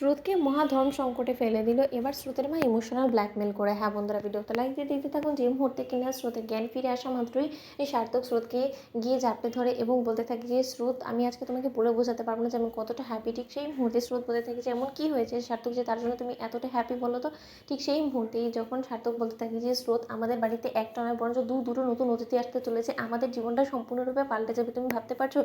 স্রোতকে মহাধর্ম সংকটে ফেলে দিল এবার স্রোতের মা ইমোশনাল ব্ল্যাকমেল করে। হ্যাঁ বন্ধুরা, ভিডিওতে লাইক দিয়ে দিতে থাকুন। যে মুহূর্তে কিনা স্রোতের জ্ঞান ফিরে আসা মাত্রই এই সার্থক স্রোতকে গিয়ে জাপটে ধরে এবং বলতে থাকে যে স্রোত, আমি আজকে তোমাকে বলে বোঝাতে পারবো না যে আমি কতটা হ্যাপি। ঠিক সেই মুহূর্তে স্রোত বলতে থাকে যে এমন কী হয়েছে সার্থক যে তার জন্য তুমি এতটা হ্যাপি বলো তো। ঠিক সেই মুহূর্তেই যখন সার্থক বলতে থাকে যে স্রোত, আমাদের বাড়িতে একটা নয় বরঞ্চ দুটো নতুন অতিথি আসতে চলেছে, আমাদের জীবনটা সম্পূর্ণরূপে পাল্টে যাবে। তুমি ভাবতে পারছো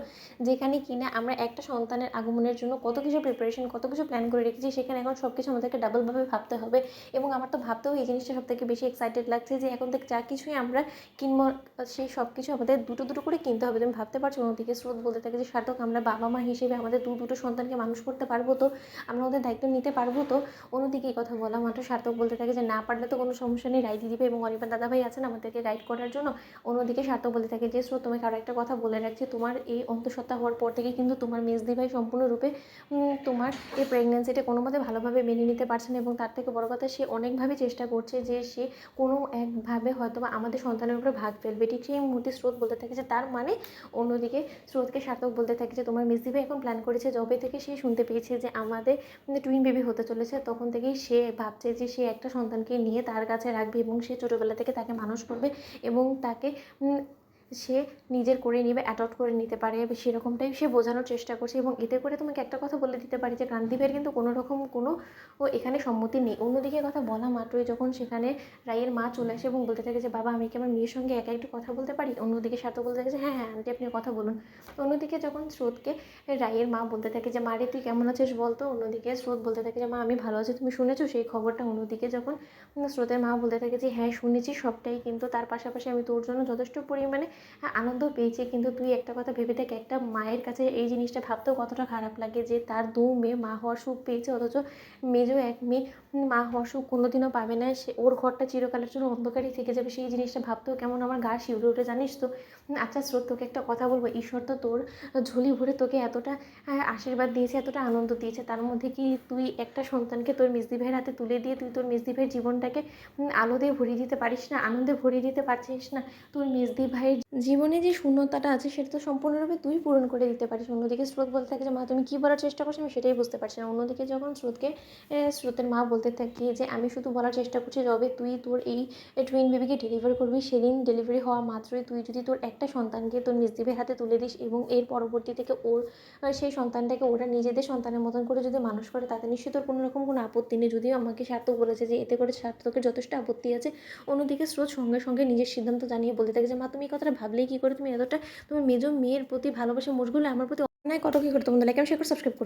যেখানে কিনা আমরা একটা সন্তানের আগমনের জন্য কত কিছু প্রিপারেশন, কত কিছু প্ল্যান করে রেখেছি, সেখানে এখন সব কিছু আমাদেরকে ডাবলভাবে ভাবতে হবে। এবং আমার তো ভাবতেও এই জিনিসটা সব থেকে বেশি এক্সাইটেড লাগছে যে এখন থেকে যা কিছুই আমরা কিনবো সেই সব কিছু আমাদের দুটো করে কিনতে হবে। তুমি ভাবতে পারছো? অন্যদিকে স্রোত বলতে থাকে যে সার্থক, আমরা বাবা মা হিসেবে আমাদের দুটো সন্তানকে মানুষ করতে পারবো তো, আমরা ওদের দায়িত্ব নিতে পারবো তো। অন্যদিকে এই কথা বলা মাত্র সার্থক বলতে থাকে যে না পারলে তো কোনো সমস্যা নেই, রায় দিয়ে দিবে এবং অনিবার দাদাভাই আছেন আমাদেরকে গাইড করার জন্য। অন্যদিকে সার্থক বলতে থাকে যে স্রোত, তোমাকে আরও একটা কথা বলে রাখছি, তোমার এই অন্তঃসত্ত্বা হওয়ার পর থেকে কিন্তু তোমার মেজদি ভাই সম্পূর্ণরূপে তোমার এই প্রেগনেন্সিটা কোনো মতে ভালোভাবে মেনে নিতে পারছে না এবং তার থেকে বড় কথা সে অনেকভাবে চেষ্টা করছে যে সে কোনো একভাবে হয়তো বা আমাদের সন্তানের উপরে ভাগ ফেলবে। ঠিক সেই মুহূর্তে স্রোত বলতে থাকে যে তার মানে। অন্যদিকে স্রোতকে সার্থক বলতে থাকে যে তোমার মেজদি ভাই এখন প্ল্যান করেছে, যবে থেকে সে শুনতে পেয়েছে যে আমাদের টুইন বেবি হতে চলেছে তখন থেকেই সে ভাবছে যে সে একটা সন্তানকে নিয়ে তার কাছে রাখবে এবং সে ছোটোবেলা থেকে তাকে মানুষ করবে এবং তাকে সে নিজের করে নেবে, অ্যাডপ্ট করে নিতে পারে, সেরকমটাই সে বোঝানোর চেষ্টা করছে। এবং এতে করে তোমাকে একটা কথা বলে দিতে পারি যে ক্রান্তিভের কিন্তু কোনো রকম কোনো এখানে সম্মতি নেই। অন্যদিকে কথা বলা মাত্রই যখন সেখানে রায়ের মা চলে আসে এবং বলতে থাকে যে বাবা, আমি কি আমার মেয়ের সঙ্গে একা একটু কথা বলতে পারি? অন্যদিকে সার্থক বলতে থাকে যে হ্যাঁ হ্যাঁ আন্টি, আপনি কথা বলুন। অন্যদিকে যখন স্রোতকে রায়ের মা বলতে থাকে যে মা রে, তুই কেমন আছিস বলতো। অন্যদিকে স্রোত বলতে থাকে যে মা, আমি ভালো আছি, তুমি শুনেছো সেই খবরটা? অন্যদিকে যখন স্রোতের মা বলতে থাকে যে হ্যাঁ শুনেছি সবটাই, কিন্তু তার পাশাপাশি আমি তোর জন্য যথেষ্ট পরিমাণে আনন্দ পেয়েছি। কিন্তু তুই একটা কথা ভেবে দেখ, একটা মায়ের কাছে এই জিনিসটা ভাবতেও কতটা খারাপ লাগে যে তার দু মেয়ে মা হওয়ার সুখ পেয়েছে, অথচ মেজো এক মেয়ে মা হওয়ার সুখ কোনোদিনও পাবে না। সে ওর ঘরটা চিরকালের জন্য অন্ধকারই থেকে যাবে। সেই জিনিসটা ভাবতেও কেমন আমার গা শিউরে ওঠে, জানিস তো। আচ্ছা স্রোত, তোকে একটা কথা বলবো, ঈশ্বর তো তোর ঝুলি ভরে তোকে এতটা আশীর্বাদ দিয়েছে, এতটা আনন্দ দিয়েছে, তার মধ্যে কি তুই একটা সন্তানকে তোর মেজদি ভাইয়ের হাতে তুলে দিয়ে তুই তোর মেজদি ভাইয়ের জীবনটাকে আলো দিয়ে ভরিয়ে দিতে পারিস না, আনন্দে ভরিয়ে দিতে পারছিস না? তোর মেজদি ভাইয়ের জীবনে যে শূন্যতাটা আছে সেটা তো সম্পূর্ণরূপে তুই পূরণ করে দিতে পারিস। অন্যদিকে স্রোত বলতে থাকে যে মা, তুমি কী বলার চেষ্টা করছো আমি সেটাই বুঝতে পারছি না। অন্যদিকে যখন স্রোতের মা বলতে থাকে যে আমি শুধু বলার চেষ্টা করছি, যবে তুই তোর এই টুইন বেবিকে ডেলিভার করবি, সেদিন ডেলিভারি হওয়া মাত্রই তুই যদি তোর একটা সন্তানকে তোর মেজদিভের হাতে তুলে দিস এবং এর পরবর্তী থেকে ওর সেই সন্তানটাকে ওরা নিজেদের সন্তানের মতন করে যদি মানুষ করে, তাতে নিশ্চয়ই তোর কোনো রকম কোনো আপত্তি নেই। যদিও আমাকে সার্থক বলেছে যে এতে করে সার্থকের যথেষ্ট আপত্তি আছে। অন্যদিকে স্রোত সঙ্গে সঙ্গে নিজের সিদ্ধান্ত জানিয়ে বলতে থাকে যে মা, তুমি এই কথাটা ভাবলেই কী করে? তুমি এতটা তোমার মেজো মেয়ের প্রতি ভালোবাসা মুশগুলো আমার প্রতি অন্যায় কত কী করতো? বন্ধু লাইক এবং শেয়ার করে সাবস্ক্রাইব করো।